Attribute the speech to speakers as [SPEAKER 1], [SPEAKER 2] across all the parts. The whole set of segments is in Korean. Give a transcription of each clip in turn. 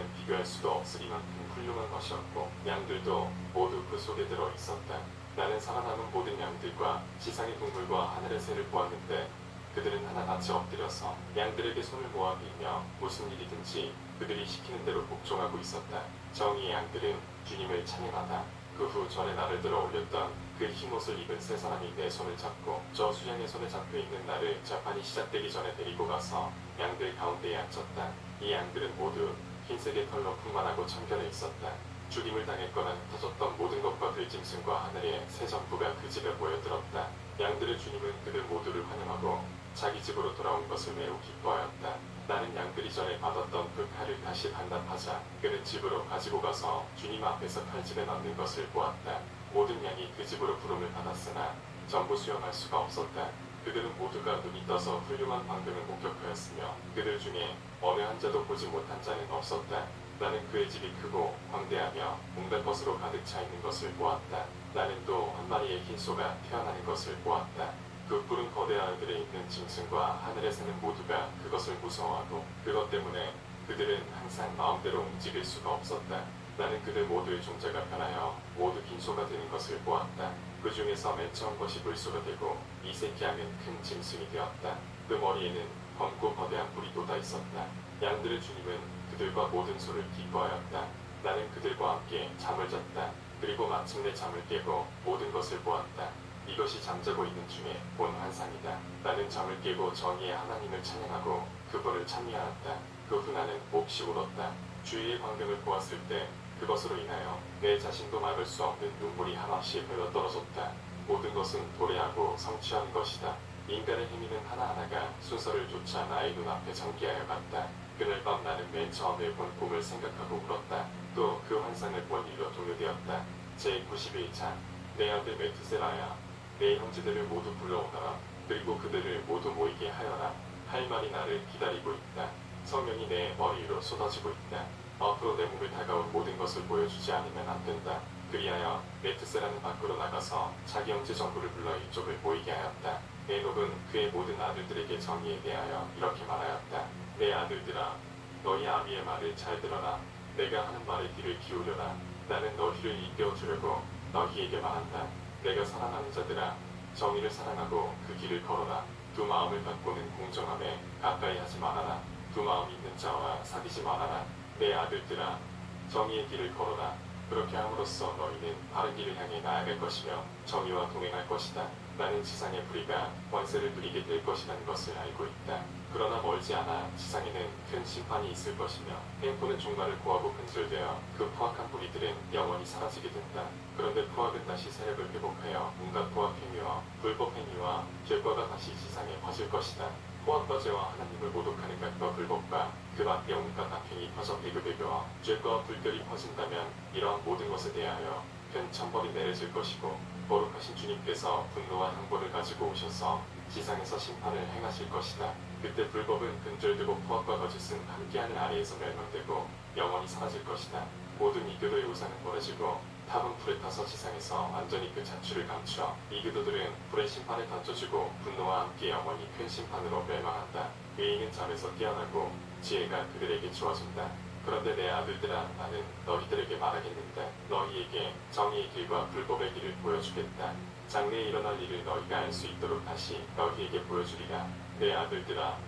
[SPEAKER 1] 세계는 비교할 수도 없을 이만큼 훌륭한 것이었고 양들도 모두 그 속에 들어 있었다. 나는 살아남은 모든 양들과 지상의 동물과 하늘의 새를 보았는데 그들은 하나같이 엎드려서 양들에게 손을 모아 빌며 무슨 일이든지 그들이 시키는 대로 복종하고 있었다. 정의의 양들은 주님을 찬양하다. 그 후 전에 나를 들어 올렸던 그 흰옷을 입은 세 사람이 내 손을 잡고 저 수양의 손에 잡혀있는 나를 재판이 시작되기 전에 데리고 가서 양들 가운데에 앉혔다. 이 양들은 모두 흰색의 털로 풍만하고 청결해 있었다. 죽임을 당했거나 흩어졌던 모든 것과 들짐승과 하늘의 새 전부가 그 집에 모여들었다. 양들의 주님은 그들 모두를 환영하고 자기 집으로 돌아온 것을 매우 기뻐하였다. 나는 양들이 전에 받았던 그 칼을 다시 반납하자 그는 집으로 가지고 가서 주님 앞에서 칼집에 넣는 것을 보았다. 모든 양이 그 집으로 부름을 받았으나 전부 수용할 수가 없었다. 그들은 모두가 눈이 떠서 훌륭한 광경을 목격하였으며 그들 중에 어느 한 자도 보지 못한 자는 없었다. 나는 그의 집이 크고 광대하며 온갖 것으로 가득 차 있는 것을 보았다. 나는 또 한 마리의 흰 소가 태어나는 것을 보았다. 그 푸른 거대한 들에 있는 짐승과 하늘의 새는 모두가 그것을 무서워하고 그것 때문에 그들은 항상 마음대로 움직일 수가 없었다. 나는 그들 모두의 종자가 변하여 모두 흰 소가 되는 것을 보았다. 그 중에서 맨 처음 것이 물소가 되고 이 새끼 양은 큰 짐승이 되었다. 그 머리에는 검고 거대한 뿔이 돋아 있었다. 양들의 주님은 그들과 모든 소를 기뻐하였다. 나는 그들과 함께 잠을 잤다. 그리고 마침내 잠을 깨고 모든 것을 보았다. 이것이 잠자고 있는 중에 본 환상이다. 나는 잠을 깨고 정의의 하나님을 찬양하고 그분을 찬미하였다. 그 후 나는 몹시 울었다. 주위의 광경을 보았을 때 그것으로 인하여 내 자신도 막을 수 없는 눈물이 한없이 흘러떨어졌다. 모든 것은 도래하고 성취한 것이다. 인간의 행위는 하나하나가 순서를 좇아 나의 눈앞에 전개하여 갔다. 그날 밤 나는 맨 처음에 본 꿈을 생각하고 울었다. 또 그 환상을 본 일로 동요되었다. 제91장 내 아들 메투세라야 내 형제들을 모두 불러오너라. 그리고 그들을 모두 모이게 하여라. 할 말이 나를 기다리고 있다. 성령이 내 머리 위로 쏟아지고 있다. 앞으로 내 몸에 다가올 모든 것을 보여주지 않으면 안 된다. 그리하여 메투세라는 밖으로 나가서 자기 형제 전부를 불러 이쪽을 모이게 하였다. 에녹은 그의 모든 아들들에게 정의에 대하여 이렇게 말하였다. 내 아들들아, 너희 아비의 말을 잘 들어라. 내가 하는 말에 귀를 기울여라. 나는 너희를 일깨워주려고 너희에게 말한다. 내가 사랑하는 자들아, 정의를 사랑하고 그 길을 걸어라. 두 마음을 갖고는 공정함에 가까이 하지 말아라. 두 마음 있는 자와 사귀지 말아라. 내 아들들아, 정의의 길을 걸어라. 그렇게 함으로써 너희는 바른 길을 향해 나아갈 것이며 정의와 동행할 것이다. 나는 지상의 불의가 권세를 누리게 될 것이라는 것을 알고 있다. 그러나 멀지 않아 지상에는 큰 심판이 있을 것이며 횡포는 종말을 고하고 근절되어 그 포악한 불의들은 영원히 사라지게 된다. 그런데 포악은 다시 세력을 회복하여 온갖 포악 행위와 불법 행위와 죄과가 다시 지상에 퍼질 것이다. 포악과 죄와 하나님을 모독하는 것과 불법과 그 밖에 온갖 악행이 퍼져 비교되며 죄과 불결이 퍼진다면 이러한 모든 것에 대하여 큰 천벌이 내려질 것이고 거룩하신 주님께서 분노와 형벌을 가지고 오셔서 지상에서 심판을 행하실 것이다. 그때 불법은 근절되고 포악과 거짓은 함께 하늘 아래에서 멸망되고 영원히 사라질 것이다. 모든 이교도의 우상은 멀어지고 탑은 불에 타서 지상에서 완전히 그 자취를 감추어 이교도들은 불의 심판에 던져지고 분노와 함께 영원히 큰 심판으로 멸망한다. 의인은 잠에서 깨어나고 지혜가 그들에게 주어진다. 그런데 내 아들들아, 나는 너희들에게 말하겠는데 너희에게 정의의 길과 불법의 길을 보여주겠다. 장래에 일어날 일을 너희가 알 수 있도록 다시 너희에게 보여주리라. 내 아들들아,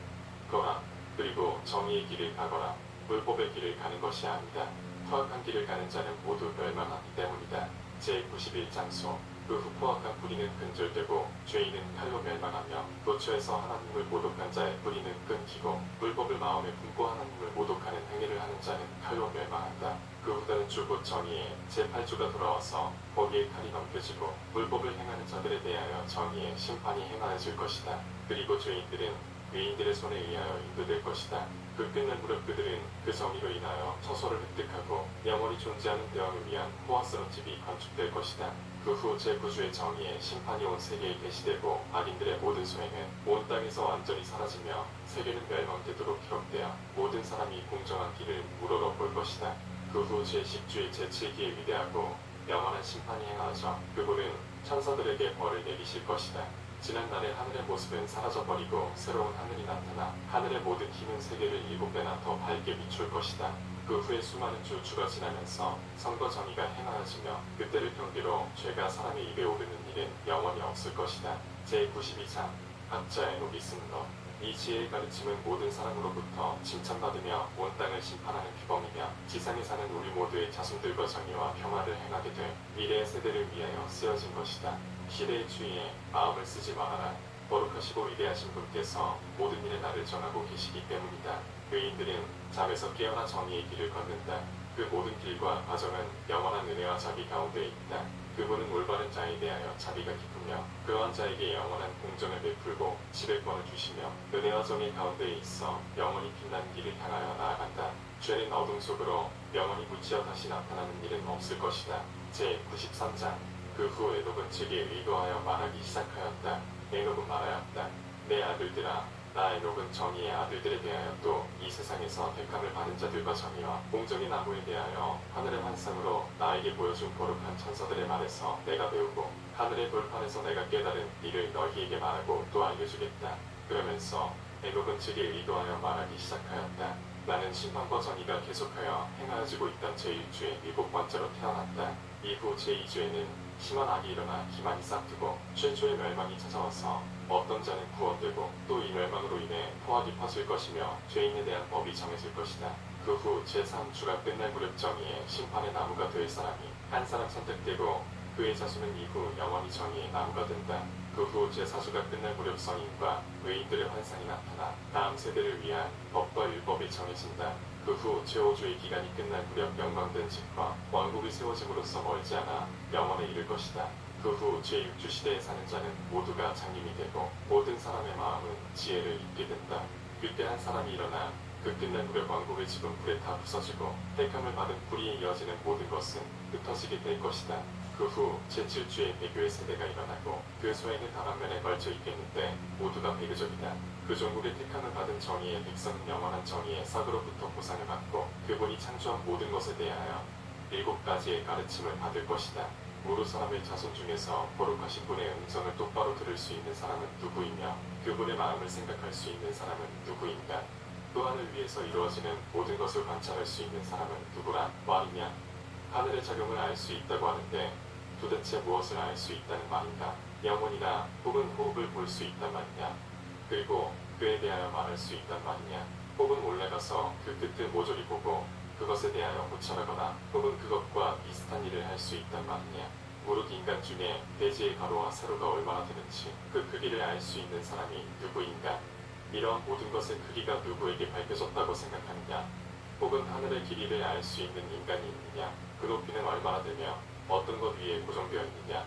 [SPEAKER 1] 거라. 그리고 정의의 길을 가거라. 불법의 길을 가는 것이 아니다. 포악한 길을 가는 자는 모두 멸망하기 때문이다. 제91장소 그 후 포악한 뿌리는 근절되고 죄인은 칼로 멸망하며 도처에서 하나님을 모독한 자의 뿌리는 끊기고 불법을 마음에 품고 하나님을 모독하는 행위를 하는 자는 칼로 멸망한다. 그 후다는 주 곧 정의의 제8주가 돌아와서 거기에 칼이 넘겨지고 불법을 행하는 자들에 대하여 정의의 심판이 행하여질 것이다. 그리고 죄인들은 의인들의 손에 의하여 인도될 것이다. 그 끝날 무렵 그들은 그 정의로 인하여 처소를 획득하고 영원히 존재하는 대왕을 위한 호화스러운 집이 건축될 것이다. 그 후 제9주의 정의의 심판이 온 세계에 계시되고 악인들의 모든 소행은 온 땅에서 완전히 사라지며 세계는 멸망되도록 기록되어 모든 사람이 공정한 길을 우러러볼 것이다. 그 후 제10주의 제7기에 위대하고 영원한 심판이 행하여져 그분은 천사들에게 벌을 내리실 것이다. 지난날의 하늘의 모습은 사라져버리고 새로운 하늘이 나타나 하늘의 모든 힘은 세계를 7배나 더 밝게 비출 것이다. 그 후에 수많은 주가 지나면서 선거 정의가 행하여지며 그때를 경계로 죄가 사람의 입에 오르는 일은 영원히 없을 것이다. 제92장 각자 에녹이 쓰는 것. 이 지혜의 가르침은 모든 사람으로부터 칭찬받으며 온 땅을 심판하는 규범이며 지상에 사는 우리 모두의 자손들과 정의와 평화를 행하게 될 미래의 세대를 위하여 쓰여진 것이다. 시대의 추이에 마음을 쓰지 말아라. 거룩하시고 위대하신 분께서 모든 일에 나를 정하고 계시기 때문이다. 의인들은 잠에서 깨어나 정의의 길을 걷는다. 그 모든 길과 과정은 영원한 은혜와 자비 가운데 있다. 그분은 올바른 자에 대하여 자비가 깊으며 그러한 자에게 영원한 공정을 베풀고 지배권을 주시며 은혜와 정의 가운데 있어 영원히 빛나는 길을 향하여 나아간다. 죄는 어둠 속으로 영원히 묻혀 다시 나타나는 일은 없을 것이다. 제93장 그 후 에녹은 즉에 의거하여 말하기 시작하였다. 에녹은 말하였다. 내 아들들아, 나 에녹은 정의의 아들들에 대하여 또 이 세상에서 택함을 받은 자들과 정의와 공정의 나무에 대하여 하늘의 환상으로 나에게 보여준 거룩한 천사들의 말에서 내가 배우고 하늘의 돌판에서 내가 깨달은 일을 너희에게 말하고 또 알려주겠다. 그러면서 에녹은 즉에 의거하여 말하기 시작하였다. 나는 심판과 정의가 계속하여 행하여지고 있던 제1주의 7번째로 태어났다. 이후 제2주에는 심한 악이 일어나 기만이 싹트고 최초의 멸망이 찾아와서 어떤 자는 구원되고 또 이 멸망으로 인해 포악이 퍼질 것이며 죄인에 대한 법이 정해질 것이다. 그 후 제3주가 끝날 무렵 정의의 심판의 나무가 될 사람이 한 사람 선택되고 그의 자손은 이후 영원히 정의의 나무가 된다. 그 후 제4주가 끝날 무렵 성인과 의인들의 환상이 나타나 다음 세대를 위한 법과 율법이 정해진다. 그 후 제5주의 기간이 끝날 무렵 영광된 집과 왕국이 세워짐으로써 멀지 않아 영원에 이를 것이다. 그 후 제6주 시대에 사는 자는 모두가 장님이 되고 모든 사람의 마음은 지혜를 입게 된다. 그때 한 사람이 일어나 그 끝날 무렵 왕국의 집은 불에 다 부서지고 택함을 받은 불이 이어지는 모든 것은 흩어지게 될 것이다. 그 후 제7주의 배교의 세대가 일어나고 그 소에는 다방면에 걸쳐 있겠는데 모두가 배교적이다. 그 종국의 택함을 받은 정의의 백성은 영원한 정의의 싹으로부터 보상을 받고 그분이 창조한 모든 것에 대하여 7가지의 가르침을 받을 것이다. 모두 사람의 자손 중에서 거룩하신 분의 음성을 똑바로 들을 수 있는 사람은 누구이며 그분의 마음을 생각할 수 있는 사람은 누구인가? 또 하늘 위에서 이루어지는 모든 것을 관찰할 수 있는 사람은 누구란 말이냐? 하늘의 작용을 알 수 있다고 하는데 도대체 무엇을 알 수 있다는 말인가? 영혼이나 혹은 호흡을 볼 수 있단 말이냐? 그리고 그에 대하여 말할 수 있단 말이냐? 혹은 올라가서 그 끝을 모조리 보고 그것에 대하여 고찰하거나 혹은 그것과 비슷한 일을 할 수 있단 말이냐? 무릇 인간 중에 대지의 가로와 세로가 얼마나 되는지 그 크기를 알 수 있는 사람이 누구인가? 이러한 모든 것의 크기가 누구에게 밝혀졌다고 생각하느냐? 혹은 하늘의 길이를 알 수 있는 인간이 있느냐? 그 높이는 얼마나 되며 어떤 것 위에 고정되어 있느냐?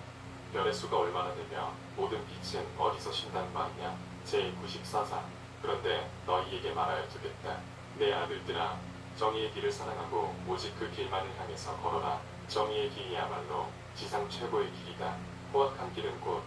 [SPEAKER 1] 별의 수가 얼마나 되며 모든 빛은 어디서 쉰다는 말이냐? 제94장 그런데 너희에게 말하여 두겠다. 내 아들들아, 정의의 길을 사랑하고 오직 그 길만을 향해서 걸어라. 정의의 길이야말로 지상 최고의 길이다. 포악한 길은 곧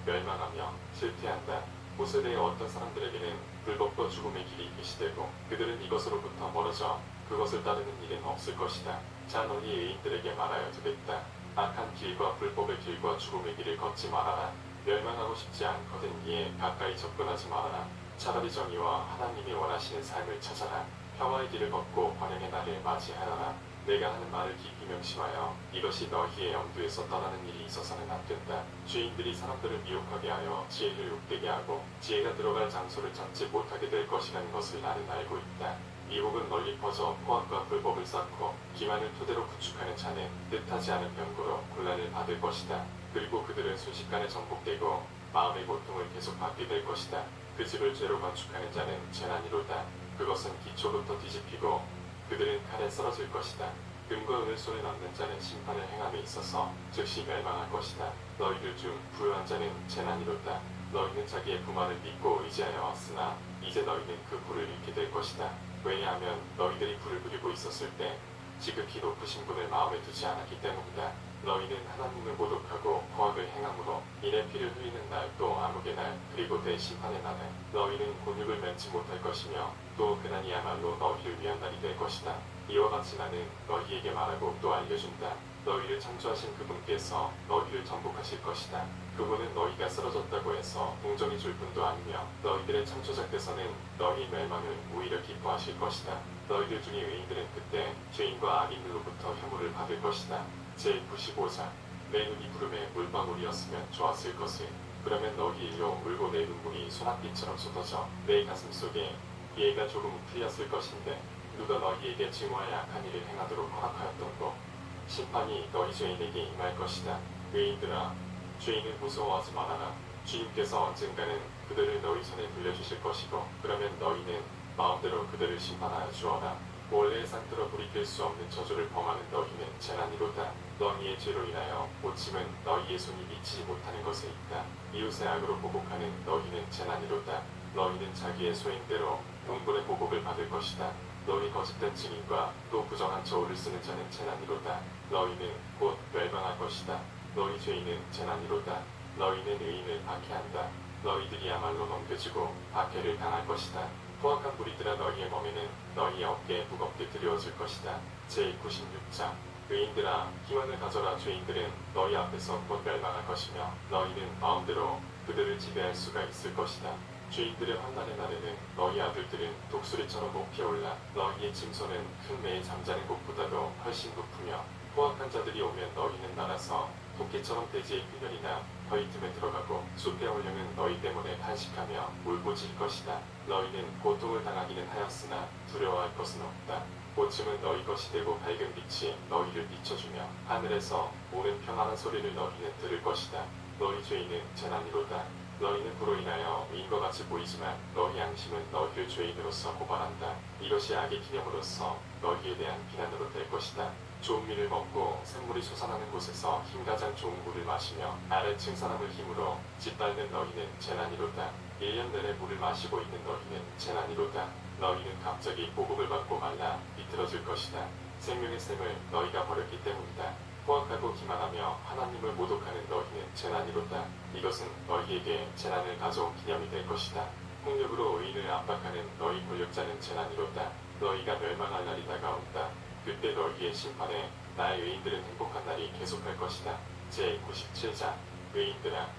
[SPEAKER 1] 멸망하며 실패한다. 후세대의 어떤 사람들에게는 불법과 죽음의 길이 계시되고 그들은 이것으로부터 멀어져 그것을 따르는 일은 없을 것이다. 자, 너희 의인들에게 말하여 두겠다. 악한 길과 불법의 길과 죽음의 길을 걷지 말아라. 멸망하고 싶지 않거든 이에 가까이 접근하지 말아라. 차라리 정의와 하나님이 원하시는 삶을 찾아라. 평화의 길을 걷고 번영의 날을 맞이하여라. 내가 하는 말을 깊이 명심하여 이것이 너희의 염두에서 떠나는 일이 있어서는 안 된다. 죄인들이 사람들을 미혹하게 하여 지혜를 욕되게 하고 지혜가 들어갈 장소를 찾지 못하게 될 것이라는 것을 나는 알고 있다. 미혹은 널리 퍼져 포악과 불법을 쌓고 기만을 토대로 구축하는 자는 뜻하지 않은 병고로 곤란을 받을 것이다. 그리고 그들은 순식간에 전복되고 마음의 고통을 계속 받게 될 것이다. 그 집을 죄로 건축하는 자는 재난이로다. 그것은 기초부터 뒤집히고 그들은 칼에 쓰러질 것이다. 금과 은을 손에 넣는 자는 심판을 행함에 있어서 즉시 멸망할 것이다. 너희들 중 부유한 자는 재난이로다. 너희는 자기의 부만을 믿고 의지하여 왔으나 이제 너희는 그 부를 잃게 될 것이다. 왜냐하면 너희들이 부를 부리고 있었을 때 지극히 높으신 분을 마음에 두지 않았기 때문이다. 너희는 하나님을 모독하고 거악을 행함으로 이내 피를 흘리는 날 또 암흑의 날 그리고 대심판의 날에 너희는 곤욕을 면치 못할 것이며 또 그날이야말로 너희를 위한 날이 될 것이다. 이와 같이 나는 너희에게 말하고 또 알려준다. 너희를 창조하신 그분께서 너희를 정복하실 것이다. 그분은 너희가 쓰러졌다고 해서 동정이 줄 분도 아니며 너희들의 창조자께서는 너희 멸망을 오히려 기뻐하실 것이다. 너희들 중에 의인들은 그때 죄인과 악인들로부터 혐오를 받을 것이다. 제95장 내 눈이 구름에 물방울이었으면 좋았을 것을. 그러면 너희 일로 물고 내 눈물이 소낙비처럼 쏟아져 내 가슴 속에 이해가 조금 풀렸을 것인데 누가 너희에게 증오와 약한 일을 행하도록 허락하였던고. 심판이 너희 죄인에게 임할 것이다. 의인들아, 죄인을 무서워하지 말아라. 주님께서 언젠가는 그들을 너희 손에 돌려주실 것이고 그러면 너희는 마음대로 그들을 심판하여 주어라. 원래의 상태로 돌이킬 수 없는 저주를 범하는 너희는 재난이로다. 너희의 죄로 인하여 고침은 너희의 손이 미치지 못하는 것에 있다. 이웃의 악으로 보복하는 너희는 재난이로다. 너희는 자기의 소행대로 동분의 보복을 받을 것이다. 너희 거짓된 증인과 또 부정한 저울을 쓰는 자는 재난이로다. 너희는 곧 멸망할 것이다. 너희 죄인은 재난이로다. 너희는 의인을 박해한다. 너희들이야말로 넘겨지고 박해를 당할 것이다. 포악한 무리들아, 너희의 몸에는 너희의 어깨에 무겁게 들여질 것이다. 제96장 의인들아, 희망을 가져라. 죄인들은 너희 앞에서 곧 멸망할 것이며 너희는 마음대로 그들을 지배할 수가 있을 것이다. 죄인들의 환난의 날에는 너희 아들들은 독수리처럼 높이 올라 너희의 짐승은 큰 매에 잠자는 곳보다도 훨씬 높으며 포악한 자들이 오면 너희는 날아서 토끼처럼 돼지의 균열이나 더위 틈에 들어가고 숲의 원령은 너희 때문에 탄식하며 울부짖을 것이다. 너희는 고통을 당하기는 하였으나 두려워할 것은 없다. 고침은 너희 것이 되고 밝은 빛이 너희를 비춰주며 하늘에서 오는 평안한 소리를 너희는 들을 것이다. 너희 죄인은 재난이로다. 너희는 그로 인하여 의인과 같이 보이지만 너희 양심은 너희를 죄인으로서 고발한다. 이것이 악의 기념으로서 너희에 대한 비난으로 될 것이다. 좋은 밀을 먹고 샘물이 솟아나는 곳에서 힘가장 좋은 물을 마시며 아래층 사람을 힘으로 짓밟는 너희는 재난이로다. 1년 내내 물을 마시고 있는 너희는 재난이로다. 너희는 갑자기 보복을 받고 말라 비틀어질 것이다. 생명의 샘을 너희가 버렸기 때문이다. 포악하고 기만하며 하나님을 모독하는 너희는 재난이로다. 이것은 너희에게 재난을 가져온 기념이 될 것이다. 폭력으로 의인을 압박하는 너희 권력자는 재난이로다. 너희가 멸망할 날이 다가온다. 그때 너희의 심판에 나의 의인들은 행복한 날이 계속할 것이다. 제97장 의인들아,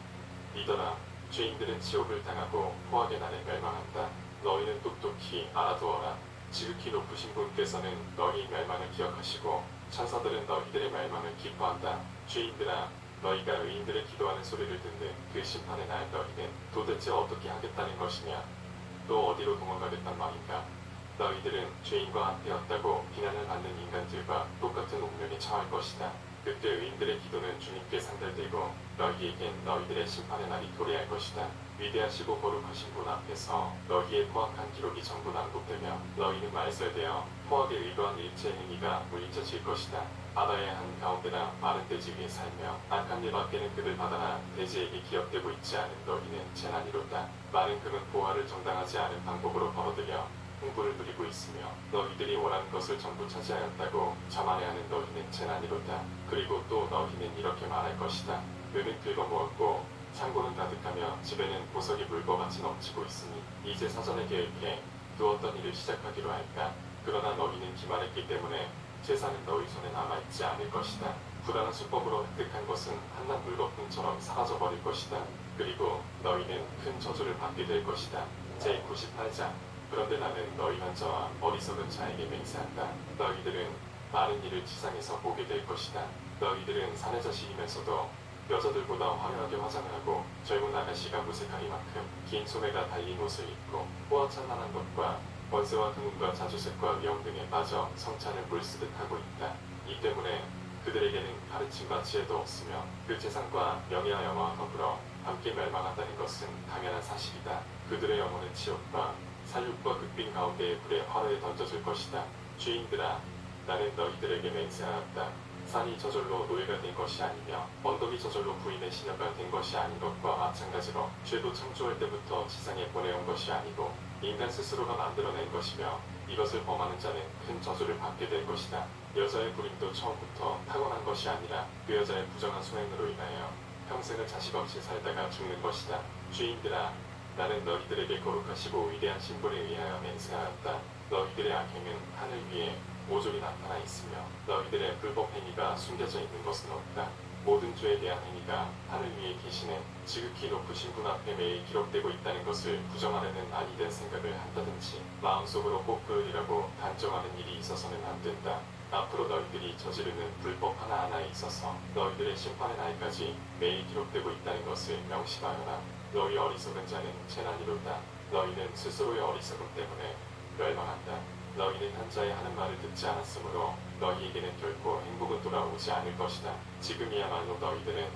[SPEAKER 1] 믿어라. 죄인들은 치욕을 당하고 포악의 날에 멸망한다. 너희는 똑똑히 알아두어라. 지극히 높으신 분께서는 너희 멸망을 기억하시고 천사들은 너희들의 멸망을 기뻐한다. 죄인들아, 너희가 의인들의 기도하는 소리를 듣는 그 심판의 날 너희는 도대체 어떻게 하겠다는 것이냐? 또 어디로 도망가겠단 말인가? 너희들은 죄인과 한패였다고 비난을 받는 인간들과 똑같은 운명에 처할 것이다. 그때 의인들의 기도는 주님께 상달되고 너희에겐 너희들의 심판의 날이 도래할 것이다. 위대하시고 거룩하신 분 앞에서 너희의 포악한 기록이 전부 낭독되며 너희는 말살되어 포악에 의거한 일체의 행위가 물리쳐질 것이다. 바다의 한가운데나 마른 대지 위에 살며 악한 일 밖에는 그들 바다나 대지에게 기억되고 있지 않은 너희는 재난이로다. 많은 금은 보화를 정당하지 않은 방법으로 벌어들여 흥부를 누리고 있으며 너희들이 원하는 것을 전부 차지하였다고 자만해하는 너희는 재난이로다. 그리고 또 너희는 이렇게 말할 것이다. 은은 긁어모았고 창고는 가득하며 집에는 보석이 물과같이 넘치고 있으니 이제 사전에 계획해 두었던 일을 시작하기로 할까. 그러나 너희는 기만했기 때문에 재산은 너희 손에 남아있지 않을 것이다. 부당한 수법으로 획득한 것은 한낱 물거품처럼 사라져버릴 것이다. 그리고 너희는 큰 저주를 받게 될 것이다. 제98장 그런데 나는 너희 환자와 어리석은 자에게 맹세한다. 너희들은 많은 일을 지상에서 보게 될 것이다. 너희들은 사내자식이면서도 여자들보다 화려하게 화장을 하고 젊은 아가씨가 무색하리만큼 긴 소매가 달린 옷을 입고 호화찬란한 것과 번세와 금은과 자주색과 위험 등에 빠져 성찬을 물쓰듯 하고 있다. 이 때문에 그들에게는 가르침과 지혜도 없으며 그 재산과 명예와 영화와 더불어 함께 멸망한다는 것은 당연한 사실이다. 그들의 영혼은 치욕과 살육과 극빈 가운데의 불에 화로에 던져질 것이다. 죄인들아, 나는 너희들에게 맹세하였다. 산이 저절로 노예가 된 것이 아니며 언덕이 저절로 부인의 시녀가 된 것이 아닌 것과 마찬가지로 죄도 창조할 때부터 지상에 보내온 것이 아니고 인간 스스로가 만들어낸 것이며 이것을 범하는 자는 큰 저주를 받게 될 것이다. 여자의 불임도 처음부터 타고난 것이 아니라 그 여자의 부정한 소행으로 인하여 평생을 자식 없이 살다가 죽는 것이다. 죄인들아, 나는 너희들에게 거룩하시고 위대한 신분에 의하여 맹세하였다. 너희들의 악행은 하늘 위에 오존이 나타나 있으며 너희들의 불법 행위가 숨겨져 있는 것은 없다. 모든 죄에 대한 행위가 하늘 위에 계시는 지극히 높으신 분 앞에 매일 기록되고 있다는 것을 부정하려는 아니된 생각을 한다든지 마음속으로 꼭 그러리라고 단정하는 일이 있어서는 안 된다. 앞으로 너희들이 저지르는 불법 하나하나에 있어서 너희들의 심판의 날까지 매일 기록되고 있다는 것을 명심하여라. 너희 어리석은 자는 재난이로다. 너희는 스스로의 어리석음 때문에 멸망한다. 너희는 한 자의 하는 말을 듣지 않았으므로 너희에게는 결코 행복은 돌아오지 않을 것이다. 지금이야말로 너희들은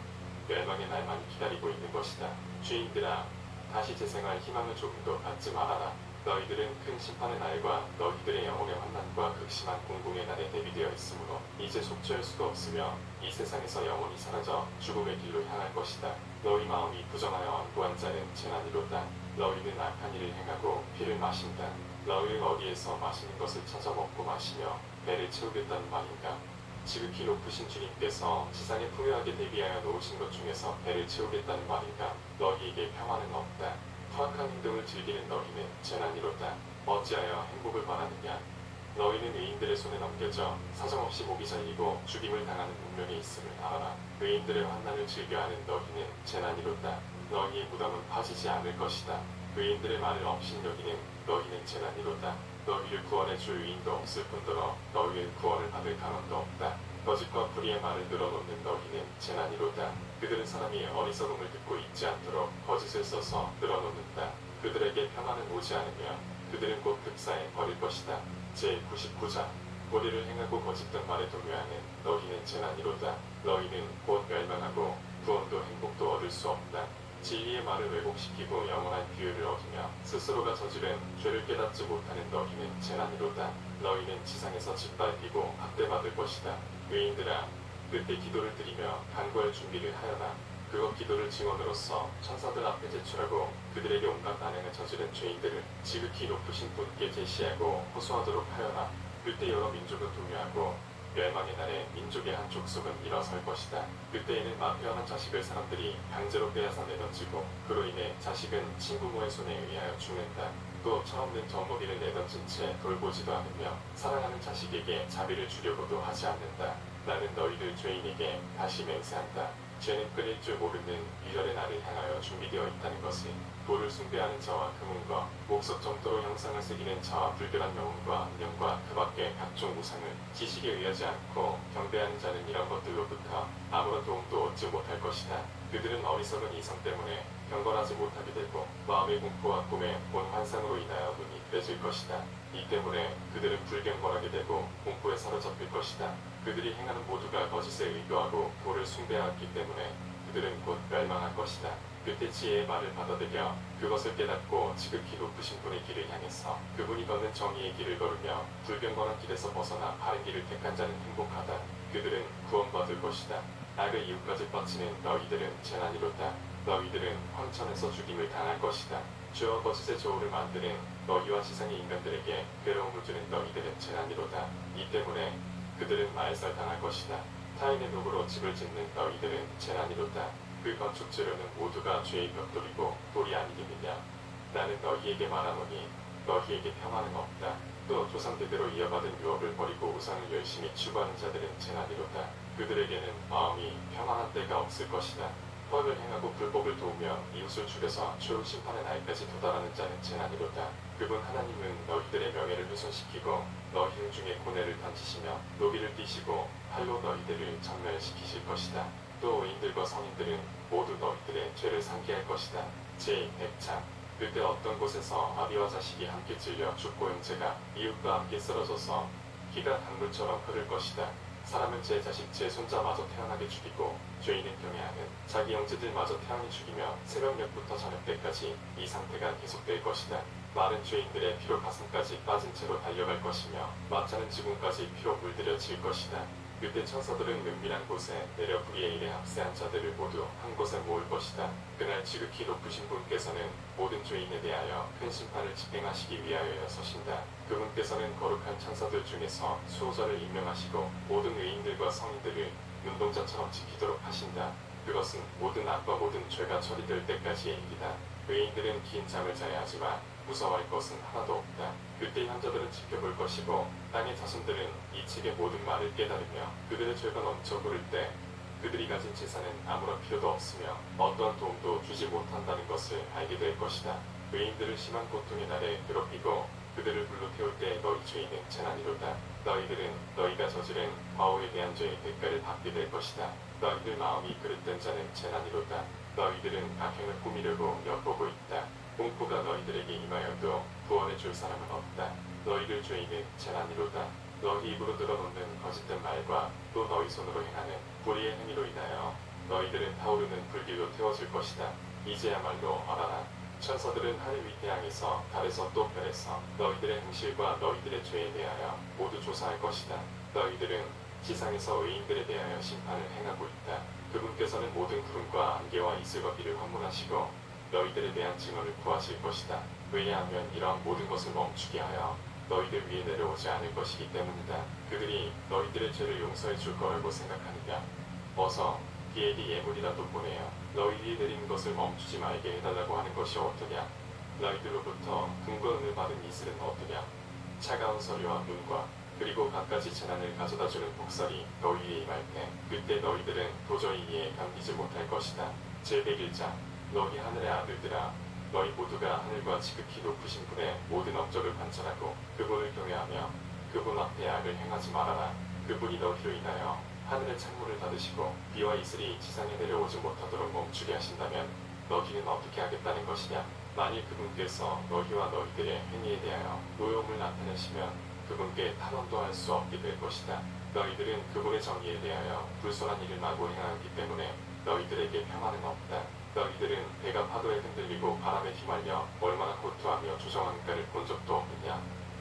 [SPEAKER 1] 멸망의 날만 기다리고 있는 것이다. 주인들아, 다시 재생할 희망을 조금도 갖지 말아라. 너희들은 큰 심판의 날과 너희들의 영혼의 환난과 극심한 공공의 날에 대비되어 있으므로 이제 속죄할 수가 없으며 이 세상에서 영원히 사라져 죽음의 길로 향할 것이다. 너희 마음이 부정하여 완고한 자는 재난이로다. 너희는 악한 일을 행하고 피를 마신다. 너희는 어디에서 맛있는 것을 찾아 먹고 마시며 배를 채우겠다는 말인가? 지극히 높으신 주님께서 지상에 풍요하게 대비하여 놓으신 것 중에서 배를 채우겠다는 말인가? 너희에게 평안은 없다. 투악한 행동을 즐기는 너희는 재난이로다. 어찌하여 행복을 바라느냐? 너희는 의인들의 손에 넘겨져 사정없이 목이 잘리고 죽임을 당하는 운명에 있음을 알아라. 의인들의 환난을 즐겨하는 너희는 재난이로다. 너희의 무덤은 파지지 않을 것이다. 의인들의 말을 업신여기는 너희는 재난이로다. 너희를 구원해 줄 의인도 없을 뿐더러 너희의 구원을 받을 강함도 없다. 거짓과 불의의 말을 늘어놓는 너희는 재난이로다. 그들은 사람이 어리석음을 듣고 있지 않도록 거짓을 써서 늘어놓는다. 그들에게 평안은 오지 않으며 그들은 곧 급사에 버릴 것이다. 제99장 도리를 행하고 거짓된 말에 동요하는 너희는 재난이로다. 너희는 곧 멸망하고 구원도 행복도 얻을 수 없다. 진리의 말을 왜곡시키고 영원한 비유를 얻으며 스스로가 저지른 죄를 깨닫지 못하는 너희는 재난이로다. 너희는 지상에서 짓밟히고 학대받을 것이다. 의인들아, 그때 기도를 드리며 간구할 준비를 하여라. 그것 기도를 증언으로써 천사들 앞에 제출하고 그들에게 온갖 난행을 저지른 죄인들을 지극히 높으신 분께 제시하고 호소하도록 하여라. 그때 여러 민족은 동요하고 멸망의 날에 민족의 한 족속은 일어설 것이다. 그때에는 맏태어난 자식을 사람들이 강제로 빼앗아 내던지고 그로 인해 자식은 친부모의 손에 의하여 죽는다. 또 철없는 젖먹이를 내던진 채 돌보지도 않으며 사랑하는 자식에게 자비를 주려고도 하지 않는다. 나는 너희들 죄인에게 다시 맹세한다. 죄는 끊일 줄 모르는 유혈의 날을 향하여 준비되어 있다는 것을 돌을 숭배하는 자와 금은과 목석 정도로 형상을 새기는 자와 불결한 영혼과 안령과 그 밖에 각종 우상을 지식에 의하지 않고 경배하는 자는 이런 것들로부터 아무런 도움도 얻지 못할 것이다. 그들은 어리석은 이성 때문에 경건하지 못하게 되고 마음의 공포와 꿈의 본 환상으로 인하여 눈이 뜨질 것이다. 이 때문에 그들은 불경건하게 되고 공포에 사로잡힐 것이다. 그들이 행하는 모두가 거짓에 의도하고 돌을 숭배하기 때문에 그들은 곧 멸망할 것이다. 그때 지혜의 말을 받아들여 그것을 깨닫고 지극히 높으신 분의 길을 향해서 그분이 걷는 정의의 길을 걸으며 불경건한 길에서 벗어나 바른 길을 택한 자는 행복하다. 그들은 구원받을 것이다. 악을 이웃까지 뻗치는 너희들은 재난이로다. 너희들은 황천에서 죽임을 당할 것이다. 죄와 거짓의 조우를 만드는 너희와 지상의 인간들에게 괴로움을 주는 너희들은 재난이로다. 이 때문에 그들은 말살당할 것이다. 타인의 도구로 집을 짓는 너희들은 재난이로다. 그 건축 재료는 모두가 죄의 벽돌이고 돌이 아니겠느냐. 나는 너희에게 말하노니 너희에게 평안은 없다. 또 조상대대로 이어받은 유업을 버리고 우상을 열심히 추구하는 자들은 재난이로다. 그들에게는 마음이 평안한 때가 없을 것이다. 법을 행하고 불법을 도우며 이웃을 죽여서 최후 심판의 날까지 도달하는 자는 재난이로다. 그분 하나님은 너희들의 명예를 훼손시키고 너희 중에 고뇌를 던지시며 노비를 띠시고 팔로 너희들을 전멸시키실 것이다. 또 의인들과 성인들은 모두 너희들의 죄를 상기할 것이다. 제100장 그때 어떤 곳에서 아비와 자식이 함께 찔려 죽고 형제가 이웃과 함께 쓰러져서 피가 강물처럼 흐를 것이다. 사람은 제 자식 제 손자마저 태어나게 죽이고 죄인은 경외하는 자기 형제들마저 태어나게 죽이며 새벽녘부터 저녁 때까지 이 상태가 계속될 것이다. 마른 죄인들의 피로 가슴까지 빠진 채로 달려갈 것이며 마차는 지붕까지 피로 물들여질 것이다. 그때 천사들은 은밀한 곳에 내려 불의의 일에 합세한 자들을 모두 한 곳에 모을 것이다. 그날 지극히 높으신 분께서는 모든 죄인에 대하여 큰 심판을 집행하시기 위하여 서신다. 그분께서는 거룩한 천사들 중에서 수호자를 임명하시고 모든 의인들과 성인들을 눈동자처럼 지키도록 하신다. 그것은 모든 악과 모든 죄가 처리될 때까지의 일이다. 의인들은 긴 잠을 자야 하지만 무서워할 것은 하나도 없다. 그때 현자들은 지켜볼 것이고 땅의 자손들은 이 책의 모든 말을 깨달으며 그들의 죄가 넘쳐 흐를 때 그들이 가진 재산은 아무런 필요도 없으며 어떠한 도움도 주지 못한다는 것을 알게 될 것이다. 의인들을 심한 고통의 날에 괴롭히고 그들을 불로 태울 때 너희 죄인은 재난이로다. 너희들은 너희가 저지른 과오에 대한 죄의 대가를 받게 될 것이다. 너희들 마음이 그릇된 자는 재난이로다. 너희들은 악행을 꾸미려고 엿보고 있다. 공포가 너희들에게 임하여도 구원해 줄 사람은 없다. 너희들 죄인은 재난이로다. 너희 입으로 늘어놓는 거짓된 말과 또 너희 손으로 행하는 불의의 행위로 인하여 너희들은 타오르는 불길로 태워질 것이다. 이제야말로 알아라. 천사들은 하늘 위에 향해서 달에서 또 별에서 너희들의 행실과 너희들의 죄에 대하여 모두 조사할 것이다. 너희들은 지상에서 의인들에 대하여 심판을 행하고 있다. 그분께서는 모든 구름과 안개와 이슬과 비를 환문하시고 너희들에 대한 증언을 구하실 것이다. 왜냐하면 이러한 모든 것을 멈추게 하여 너희들 위에 내려오지 않을 것이기 때문이다. 그들이 너희들의 죄를 용서해 줄 거라고 생각하느냐. 어서 비에게 예물이라도 보내어 너희 위에 내리는 것을 멈추지 말게 해달라고 하는 것이 어떠냐. 너희들로부터 금과 은을 받은 이슬은 어떠냐. 차가운 서리와 눈과 그리고 갖가지 재난을 가져다주는 복살이 너희 위에 임할 때 그때 너희들은 도저히 이에 감기지 못할 것이다. 제101장 너희 하늘의 아들들아 너희 모두가 하늘과 지극히 높으신 분의 모든 업적을 관찰하고 그분을 경외하며 그분 앞에 악을 행하지 말아라. 그분이 너희로 인하여 하늘의 창문을 닫으시고 비와 이슬이 지상에 내려오지 못하도록 멈추게 하신다면 너희는 어떻게 하겠다는 것이냐. 만일 그분께서 너희와 너희들의 행위에 대하여 노여움을 나타내시면 그분께 탄원도 할 수 없게 될 것이다. 너희들은 그분의 정의에 대하여 불손한 일을 마구 행하기 때문에 너희들에게 평안은 없다. 너희들은 배가 파도에 흔들리고 바람에 휘말려 얼마나 고투하며 조정하는가를 본 적도 없느냐.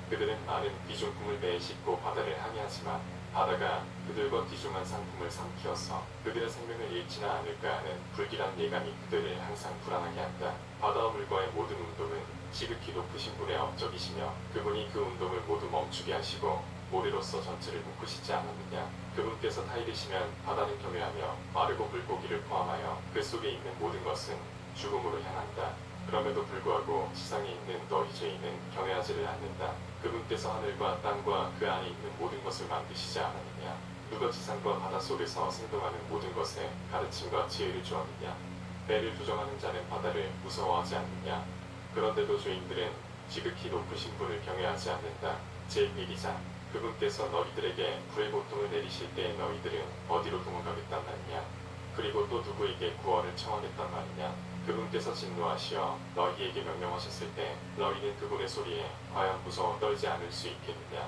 [SPEAKER 1] 그들은 많은 귀중품을 배에 싣고 바다를 항해하지만 바다가 그들과 귀중한 상품을 삼키어서 그들의 생명을 잃지는 않을까 하는 불길한 예감이 그들을 항상 불안하게 한다. 바다와 물과의 모든 운동은 지극히 높으신 분의 업적이시며 그분이 그 운동을 모두 멈추게 하시고 모래로서 전체를 묶으시지 않았느냐. 그분께서 타이르시면 바다는 경외하며 마르고 물고기를 포함하여 그 속에 있는 모든 것은 죽음으로 향한다. 그럼에도 불구하고 지상에 있는 너희 죄인은 경외하지를 않는다. 그분께서 하늘과 땅과 그 안에 있는 모든 것을 만드시지 않았느냐. 누가 지상과 바다 속에서 생동하는 모든 것에 가르침과 지혜를 주었느냐. 배를 조정하는 자는 바다를 무서워하지 않느냐. 그런데도 죄인들은 지극히 높으신 분을 경외하지 않는다. 제102장 그분께서 너희들에게 불의 고통을 내리실 때 너희들은 어디로 도망가겠단 말이냐. 그리고 또 누구에게 구원을 청하겠단 말이냐. 그분께서 진노하시어 너희에게 명령하셨을 때 너희는 그분의 소리에 과연 무서워 떨지 않을 수 있겠느냐.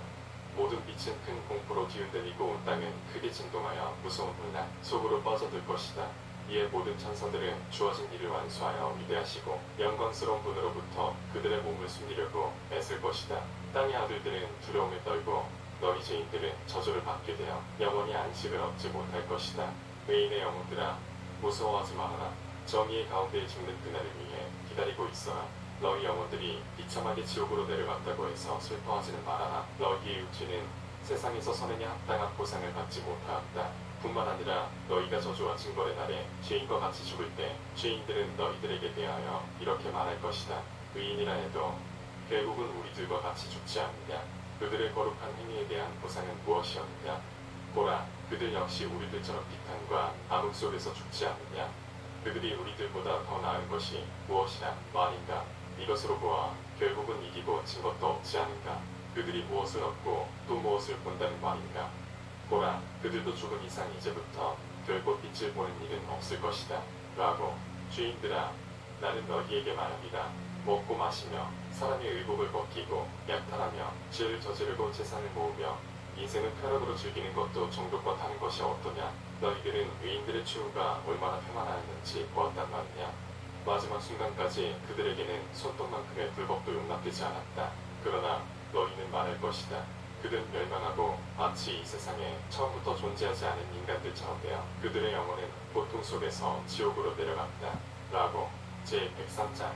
[SPEAKER 1] 모든 빛은 큰 공포로 뒤흔들리고 온 땅은 크게 진동하여 무서운 혼란 속으로 빠져들 것이다. 이에 모든 천사들은 주어진 일을 완수하여 위대하시고 영광스러운 분으로부터 그들의 몸을 숨기려고 애쓸 것이다. 땅의 아들들은 두려움에 떨고 너희 죄인들은 저주를 받게 되어 영원히 안식을 얻지 못할 것이다. 의인의 영혼들아 무서워하지 말아라. 정의의 가운데 죽는 그날을 위해 기다리고 있어라. 너희 영혼들이 비참하게 지옥으로 내려갔다고 해서 슬퍼하지는 말아라. 너희의 육체는 세상에서 선행에 합당한 보상을 받지 못하였다. 뿐만 아니라 너희가 저주와 징벌의 날에 죄인과 같이 죽을 때 죄인들은 너희들에게 대하여 이렇게 말할 것이다. 의인이라 해도 결국은 우리들과 같이 죽지 않느냐. 그들의 거룩한 행위에 대한 보상은 무엇이었느냐. 보라, 그들 역시 우리들처럼 비탄과 암흑 속에서 죽지 않느냐. 그들이 우리들보다 더 나은 것이 무엇이라 말인가. 이것으로 보아 결국은 이기고 진 것도 없지 않은가. 그들이 무엇을 얻고 또 무엇을 본다는 말인가. 보라, 그들도 죽은 이상 이제부터 결국 빛을 보는 일은 없을 것이다. 라고. 죄인들아, 나는 너희에게 말합니다. 먹고 마시며 사람의 의복을 벗기고 약탈하며 죄를 저지르고 재산을 모으며 인생을 쾌락으로 즐기는 것도 정도껏 하는 것이 어떠냐. 너희들은 의인들의 최후가 얼마나 평안하였는지 보았단 말이냐. 마지막 순간까지 그들에게는 손톱만큼의 불법도 용납되지 않았다. 그러나 너희는 말할 것이다. 그들은 멸망하고 마치 이 세상에 처음부터 존재하지 않은 인간들처럼 되어 그들의 영혼은 고통 속에서 지옥으로 내려갔다. 라고. 제103장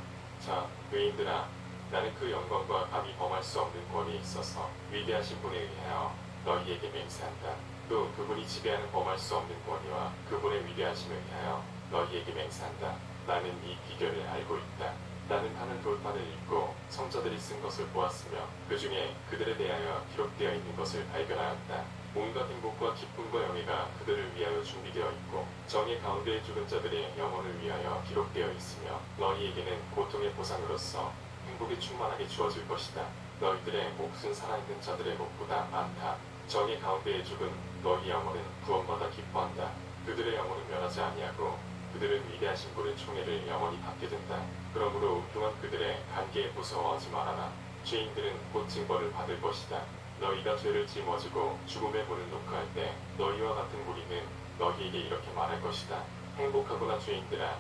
[SPEAKER 1] 자, 의인들아, 나는 그 영광과 감히 범할 수 없는 권위에 있어서 위대하신 분에 의하여 너희에게 맹세한다. 또 그분이 지배하는 범할 수 없는 권위와 그분의 위대하심에 의하여 너희에게 맹세한다. 나는 이 비결을 알고 있다. 나는 하늘 돌판을 읽고 성자들이 쓴 것을 보았으며 그 중에 그들에 대하여 기록되어 있는 것을 발견하였다. 온갖 행복과 기쁨과 영예가 그들을 위하여 준비되어 있고 정의 가운데에 죽은 자들의 영혼을 위하여 기록되어 있으며 너희에게는 고통의 보상으로서 행복이 충만하게 주어질 것이다. 너희들의 몫은 살아있는 자들의 몫보다 많다. 정의 가운데에 죽은 너희 영혼은 구원받아 기뻐한다. 그들의 영혼은 멸하지 아니하고 그들은 위대하신 분의 총애를 영원히 받게 된다. 그러므로 웅뚱한 그들의 관계에 무서워하지 말아라. 죄인들은 곧 징벌을 받을 것이다. 너희가 죄를 짊어지고 죽음의 문을 노크할 때 너희와 같은 무리는 너희에게 이렇게 말할 것이다. 행복하구나 죄인들아.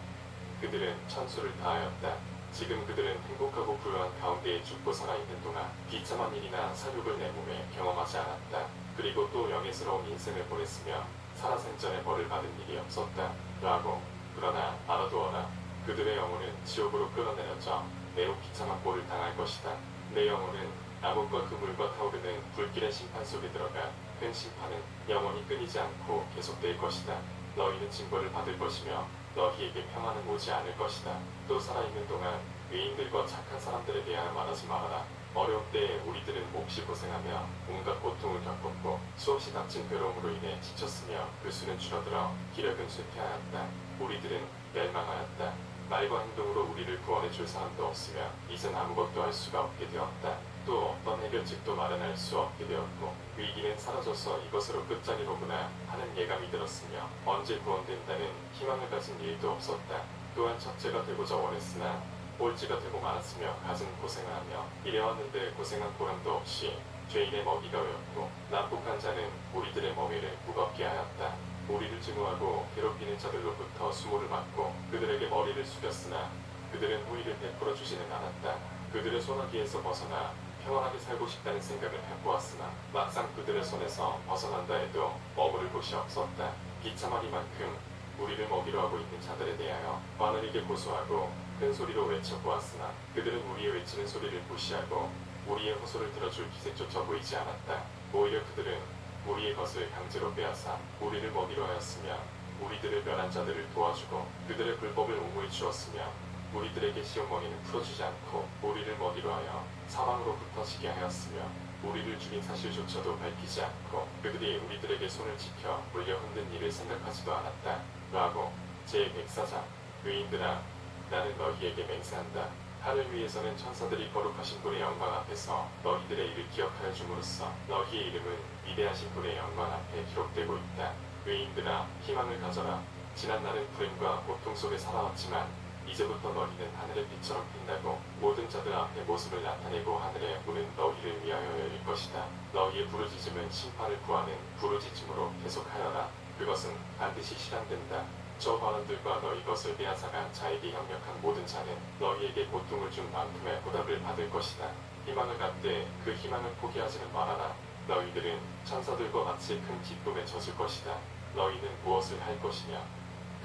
[SPEAKER 1] 그들은 천수를 다하였다. 지금 그들은 행복하고 부유한 가운데에 죽고 살아있는 동안 비참한 일이나 사욕을 내 몸에 경험하지 않았다. 그리고 또 영예스러운 인생을 보냈으며 살아생전에 벌을 받은 일이 없었다. 라고. 그러나 알아두어라. 그들의 영혼은 지옥으로 끌어내려져 매우 비참한 꼴을 당할 것이다. 내 영혼은 암흑과 그물과 타오르는 불길의 심판 속에 들어가 큰 심판은 영원히 끊이지 않고 계속될 것이다. 너희는 징벌을 받을 것이며 너희에게 평안은 오지 않을 것이다. 또 살아있는 동안 의인들과 착한 사람들에 대하여 말하지 말아라. 어려운 때에 우리들은 몹시 고생하며 온갖 고통을 겪었고 수없이 닥친 괴로움으로 인해 지쳤으며 그 수는 줄어들어 기력은 쇠퇴하였다. 우리들은 멸망하였다. 말과 행동으로 우리를 구원해 줄 사람도 없으며 이젠 아무것도 할 수가 없게 되었다. 또 어떤 해결책도 마련할 수 없게 되었고 위기는 사라져서 이것으로 끝장이로구나 하는 예감이 들었으며 언제 구원된다는 희망을 가진 일도 없었다. 또한 첫째가 되고자 원했으나 꼴찌가 되고 말았으며 가진 고생을 하며 이래왔는데 고생한 보람도 없이 죄인의 먹이가 되었고 난폭한 자는 우리들의 멍에를 무겁게 하였다. 우리를 증오하고 괴롭히는 자들로부터 수모를 받고 그들에게 머리를 숙였으나 그들은 후일을 베풀어 주지는 않았다. 그들의 소나기에서 벗어나 평안하게 살고 싶다는 생각을 해보았으나 막상 그들의 손에서 벗어난다 해도 머무를 곳이 없었다. 비참하리만큼 우리를 먹이려 하고 있는 자들에 대하여 하늘에게 고소하고 큰 소리로 외쳐보았으나 그들은 우리의 외치는 소리를 무시하고 우리의 호소를 들어줄 기색조차 보이지 않았다. 오히려 그들은 우리의 것을 강제로 빼앗아 우리를 먹이려 하였으며 우리들을 멸한 자들을 도와주고 그들의 불법을 옹호해 주었으며 우리들에게 시험멍에는 풀어주지 않고 우리를 먹이려 하여 사망으로 흩어지게 하였으며 우리를 죽인 사실조차도 밝히지 않고 그들이 우리들에게 손을 지켜 물려 흔든 일을 생각하지도 않았다. 라고. 제104장 의인들아 나는 너희에게 맹세한다. 하늘 위에서는 천사들이 거룩하신 분의 영광 앞에서 너희들의 일을 기억하여 줌으로써 너희의 이름은 위대하신 분의 영광 앞에 기록되고 있다. 의인들아 희망을 가져라. 지난날은 불행과 고통 속에 살아왔지만 이제부터 너희는 하늘의 빛처럼 빛나고 모든 자들 앞에 모습을 나타내고 하늘의 문은 너희를 위하여 열릴 것이다. 너희의 부르짖음은 심판을 구하는 부르짖음으로 계속하여라. 그것은 반드시 실현된다. 저 발언들과 너희 것을 빼앗아간 자에게 협력한 모든 자는 너희에게 고통을 준 만큼의 보답을 받을 것이다. 희망을 갖되 그 희망을 포기하지는 말아라. 너희들은 천사들과 같이 큰 기쁨에 젖을 것이다. 너희는 무엇을 할 것이냐?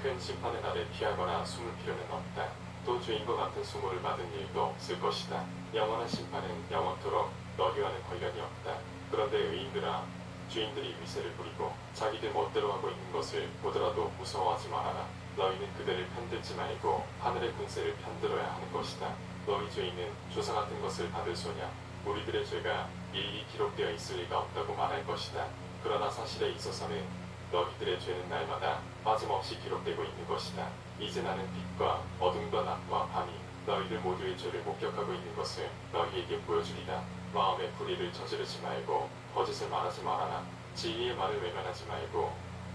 [SPEAKER 1] 큰 심판의 날에 피하거나 숨을 필요는 없다. 또 죄인과 같은 수모를 받은 일도 없을 것이다. 영원한 심판은 영원토록 너희와는 관련이 없다. 그런데 의인들아 죄인들이 위세를 부리고 자기들 멋대로 하고 있는 것을 보더라도 무서워하지 말아라. 너희는 그들을 편들지 말고 하늘의 군세를 편들어야 하는 것이다. 너희 죄인은 조사 같은 것을 받을 소냐? 우리들의 죄가 일일이 기록되어 있을 리가 없다고 말할 것이다. 그러나 사실에 있어서는 너희들의 죄는 날마다 빠짐없이 기록되고 있는 것이다. 이제 나는 빛과 어둠과 낮과 밤이 너희들 모두의 죄를 목격하고 있는 것을 너희에게 보여주리라. 마음에 불의를 저지르지 말고 거짓을 말하지 말아라. 진리의 말을 외면하지 말고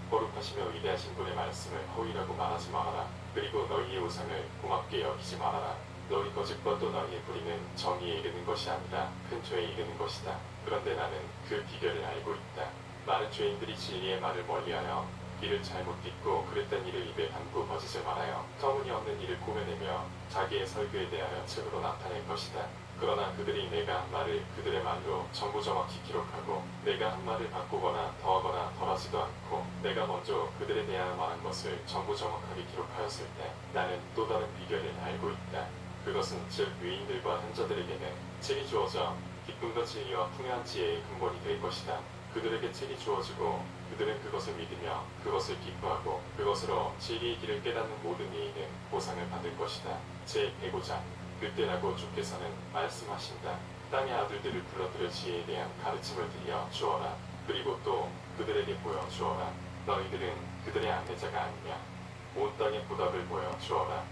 [SPEAKER 1] 거룩하시며 위대하신 분의 말씀을 허위라고 말하지 말아라. 그리고 너희의 우상을 고맙게 여기지 말아라. 너희 거짓과 또 너희의 불의는 정의에 이르는 것이 아니라 큰 죄에 이르는 것이다. 그런데 나는 그 비결을 알고 있다. 많은 죄인들이 진리의 말을 멀리하여 길을 잘못 딛고 그릇된 일을 입에 담고 거짓을 말하여 터무니없는 일을 꾸며내며 자기의 설교에 대하여 책으로 나타낼 것이다. 그러나 그들이 내가 한 말을 그들의 말로 전부 정확히 기록하고 내가 한 말을 바꾸거나 더하거나 덜하지도 않고 내가 먼저 그들에 대하여 말한 것을 전부 정확하게 기록하였을 때 나는 또 다른 비결을 알고 있다. 그것은 즉 위인들과 현자들에게는 책이 주어져 기쁨과 진리와 풍요한 지혜의 근본이 될 것이다. 그들에게 책이 주어지고 그들은 그것을 믿으며 그것을 기뻐하고 그것으로 진리의 길을 깨닫는 모든 이인은 보상을 받을 것이다. 제105장 그때라고 주께서는 말씀하신다. 땅의 아들들을 불러들여 지혜에 대한 가르침을 들려 주어라. 그리고 또 그들에게 보여 주어라. 너희들은 그들의 안내자가 아니냐. 온 땅에 보답을 보여 주어라.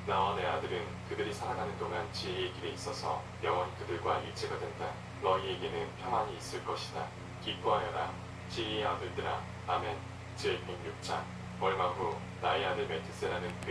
[SPEAKER 1] 나와 내 아들은 그들이 살아가는 동안 지혜의 길에 있어서 영원히 그들과 일체가 된다. 너희에게는 평안이 있을 것이다. 기뻐하여라. 지혜의 아들들아. 아멘. 제106장. 얼마 후 나의 아들 메투세라는 그의